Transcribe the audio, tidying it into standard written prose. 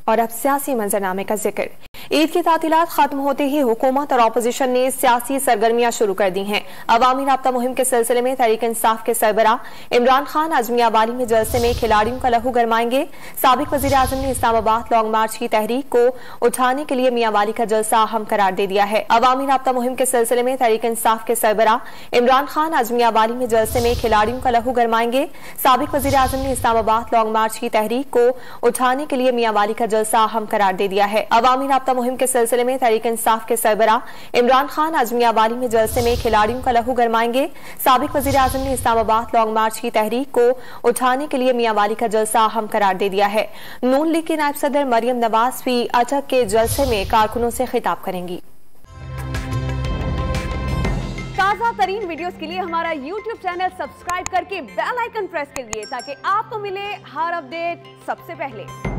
और अब सियासी मंजरनामे का जिक्र। ईद की तातीलात खत्म होते ही हुकूमत और अपोजिशन ने सियासी सरगर्मियां शुरू कर दी हैं। अवामी राब्ता मुहिम के सिलसिले में तहरीक इंसाफ के सरबराह इमरान खान आज मियांवाली में जलसे में खिलाड़ियों का लहू गरमाएंगे। साबिक वजीर आजम ने इस्लामाबाद लॉन्ग मार्च की तहरीक को उठाने के लिए मियांवाली का जलसा अहम करार दे दिया है। अवामी राब्ता मुहिम के सिलसिले में तहरीक इंसाफ के सरबराह इमरान खान आज मियांवाली में जलसे में खिलाड़ियों का लहू गरमाएंगे। साबिक वजीर आजम ने इस्लामाबाद लॉन्ग मार्च की तहरीक को उठाने के लिए मियांवाली का जलसा अहम करार दे दिया है। अवामी राब्ता मुहिम के सिलसिले में तहरीक इंसाफ के सरबराह इमरान खान आज मियांवाली में जलसे में खिलाड़ियों का लहू गरमाएंगे। साबिक वजीर आजम ने इस्लामाबाद लॉन्ग मार्च की तहरीक को उठाने के लिए मियांवाली का जलसा अहम करार दे दिया है। नून लीग के नायब सदर मरियम नवाज भी अटक के जलसे में कारकुनों से खिताब करेंगी। ताज़ा तरीन वीडियोस के लिए हमारा YouTube चैनल सब्सक्राइब करके बेल आइकन प्रेस करिए ताकि आपको मिले हर अपडेट सबसे पहले।